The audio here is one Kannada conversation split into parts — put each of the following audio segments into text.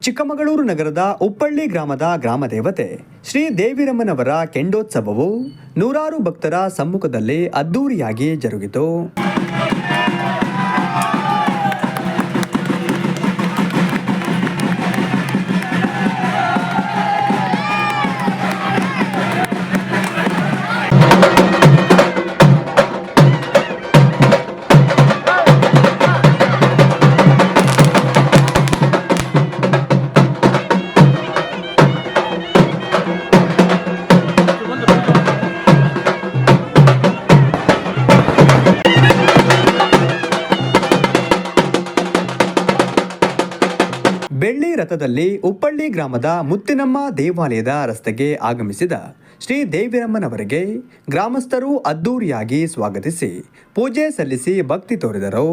ಚಿಕ್ಕಮಗಳೂರು ನಗರದ ಉಪ್ಪಳ್ಳಿ ಗ್ರಾಮದ ಗ್ರಾಮದೇವತೆ ಶ್ರೀ ದೇವಿರಮ್ಮನವರ ಕೆಂಡೋತ್ಸವವು ನೂರಾರು ಭಕ್ತರ ಸಮ್ಮುಖದಲ್ಲಿ ಅದ್ದೂರಿಯಾಗಿ ಜರುಗಿತು. ಬೆಳ್ಳಿ ರಥದಲ್ಲಿ ಉಪ್ಪಳ್ಳಿ ಗ್ರಾಮದ ಮುತ್ತಿನಮ್ಮ ದೇವಾಲಯದ ರಸ್ತೆಗೆ ಆಗಮಿಸಿದ ಶ್ರೀ ದೇವಿರಮ್ಮನವರಿಗೆ ಗ್ರಾಮಸ್ಥರು ಅದ್ದೂರಿಯಾಗಿ ಸ್ವಾಗತಿಸಿ ಪೂಜೆ ಸಲ್ಲಿಸಿ ಭಕ್ತಿ ತೋರಿದರು.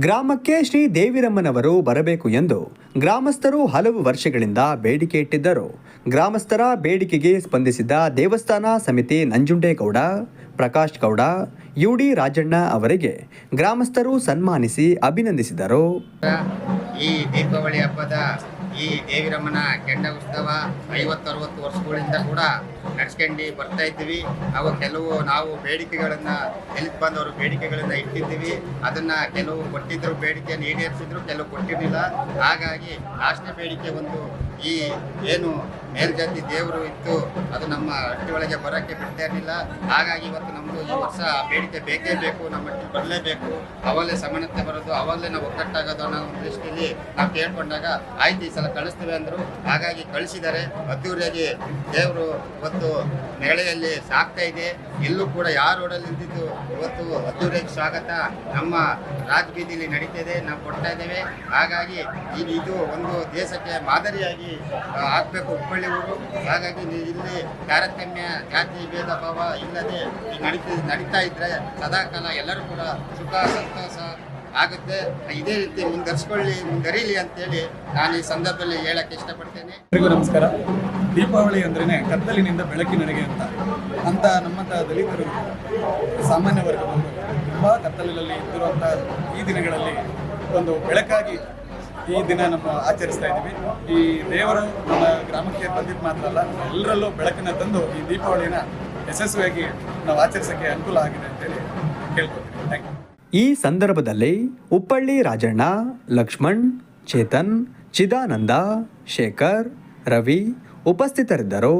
ಗ್ರಾಮಕ್ಕೆ ಶ್ರೀ ದೇವಿರಮ್ಮನವರು ಬರಬೇಕು ಎಂದು ಗ್ರಾಮಸ್ಥರು ಹಲವು ವರ್ಷಗಳಿಂದ ಬೇಡಿಕೆ ಇಟ್ಟಿದ್ದರು. ಗ್ರಾಮಸ್ಥರ ಬೇಡಿಕೆಗೆ ಸ್ಪಂದಿಸಿದ ದೇವಸ್ಥಾನ ಸಮಿತಿ ನಂಜುಂಡೇಗೌಡ, ಪ್ರಕಾಶ್ ಗೌಡ, ಯುಡಿ ರಾಜಣ್ಣ ಅವರಿಗೆ ಗ್ರಾಮಸ್ಥರು ಸನ್ಮಾನಿಸಿ ಅಭಿನಂದಿಸಿದರು. ಈ ದೀಪಾವಳಿ ಹಬ್ಬದ ಈ ದೇವಿರಮ್ಮನ ಕೆಂಡ ಉತ್ಸವ 50-60 ವರ್ಷಗಳಿಂದ ಕೂಡ ನಡೆಸ್ಕೊಂಡು ಬರ್ತಾ ಇದ್ದೀವಿ. ನಾವು ಬೇಡಿಕೆಗಳನ್ನು ಎಲ್ಲಿಗೆ ಬಂದವರು ಬೇಡಿಕೆಗಳನ್ನು ಇಟ್ಟಿದ್ದೀವಿ. ಅದನ್ನು ಕೆಲವು ಕೊಟ್ಟಿದ್ದರು, ಬೇಡಿಕೆಯನ್ನು ಈಡೇರಿಸಿದ್ರು, ಕೆಲವು ಕೊಟ್ಟಿರಲಿಲ್ಲ. ಹಾಗಾಗಿ ಲಾಸ್ಟ್ನೇ ಬೇಡಿಕೆ ಒಂದು ಈ ಏನು ಮೇಲ್ಜಾತಿ ದೇವರು ಇತ್ತು ಅದು ನಮ್ಮ ಹಟ್ಟಿ ಒಳಗೆ ಬರೋಕ್ಕೆ ಬಿಡ್ತಾ ಇರಲಿಲ್ಲ. ಹಾಗಾಗಿ ಇವತ್ತು ನಮ್ಮದು ಈ ವರ್ಷ ಬೇಡಿಕೆ ಬೇಕೇ ಬೇಕು, ನಮ್ಮ ಹಟ್ಟಿ ಬರಲೇಬೇಕು, ಅವಾಗಲೇ ಸಮಾನತೆ ಬರೋದು, ಅವಾಗಲೇ ನಾವು ಒಗ್ಗಟ್ಟಾಗೋದು ಅನ್ನೋ ಒಂದು ದೃಷ್ಟಿಯಲ್ಲಿ ನಾವು ಕೇಳ್ಕೊಂಡಾಗ ಆಯ್ತು ಈ ಸಲ ಕಳಿಸ್ತೀವಿ ಅಂದರು. ಹಾಗಾಗಿ ಕಳಿಸಿದ್ದಾರೆ. ಅದ್ದೂರಿಯಾಗಿ ದೇವರು ಇವತ್ತು ಮೇಳೆಯಲ್ಲಿ ಸಾಕ್ತಾ ಇದೆ. ಎಲ್ಲೂ ಕೂಡ ಯಾರ ರೋಡಲ್ಲಿ ಇದ್ದಿದ್ದು ಇವತ್ತು ಅದ್ದೂರಿಯಾಗಿ ಸ್ವಾಗತ ನಮ್ಮ ರಾಜಬೀದಿಯಲ್ಲಿ ನಡೀತಾ ಇದೆ, ನಾವು ಕೊಡ್ತಾ ಇದ್ದೇವೆ. ಹಾಗಾಗಿ ಇದು ಒಂದು ದೇಶಕ್ಕೆ ಮಾದರಿಯಾಗಿ ಆಗಬೇಕು ಉಪ್ಪಳ್ಳಿ ಊರು. ಹಾಗಾಗಿ ಇಲ್ಲಿ ತಾರತಮ್ಯ ಜಾತಿ ಭೇದ ಭಾವ ಇಲ್ಲದೆ ನಡೀತಾ ಇದ್ರೆ ಸದಾಕಾಲ ಎಲ್ಲರೂ ಕೂಡ ಸುಖ ಸಂತೋಷ ಆಗುತ್ತೆ. ಇದೇ ರೀತಿ ಮುಂದರಿಲಿ ಅಂತೇಳಿ ನಾನು ಈ ಸಂದರ್ಭದಲ್ಲಿ ಹೇಳಕ್ಕೆ ಇಷ್ಟಪಡ್ತೇನೆ. ಎಲ್ಲರಿಗೂ ನಮಸ್ಕಾರ. ದೀಪಾವಳಿ ಅಂದ್ರೇ ಕತ್ತಲಿನಿಂದ ಬೆಳಕಿನೆಡೆಗೆ ಅಂತ ನಮ್ಮಂಥ ದಲಿತರು ಸಾಮಾನ್ಯ ವರ್ಗದವರು ತುಂಬ ಕತ್ತಲಿನಲ್ಲಿ ಇದ್ದಿರುವಂಥ ಈ ದಿನಗಳಲ್ಲಿ ಒಂದು ಬೆಳಕಾಗಿ ಈ ದಿನ ನಮ್ಮ ಆಚರಿಸ್ತಾ ಇದ್ದೀವಿ. ಈ ದೇವರು ನಮ್ಮ ಗ್ರಾಮಕ್ಕೆ ಬಂದಿದ್ದು ಮಾತ್ರ ಅಲ್ಲ, ಎಲ್ಲರಲ್ಲೂ ಬೆಳಕನ್ನು ತಂದು ಈ ದೀಪಾವಳಿನ ಯಶಸ್ವಿಯಾಗಿ ನಾವು ಆಚರಿಸೋಕ್ಕೆ ಅನುಕೂಲ ಆಗಿದೆ ಅಂತೇಳಿ ಕೇಳ್ಕೊಳ್ತೀನಿ. Thank you. ಈ ಸಂದರ್ಭದಲ್ಲಿ ಉಪ್ಪಳ್ಳಿ ರಾಜಣ್ಣ, ಲಕ್ಷ್ಮಣ್, ಚೇತನ್, ಚಿದಾನಂದ, ಶೇಖರ್, ರವಿ ಉಪಸ್ಥಿತರಿದ್ದರು.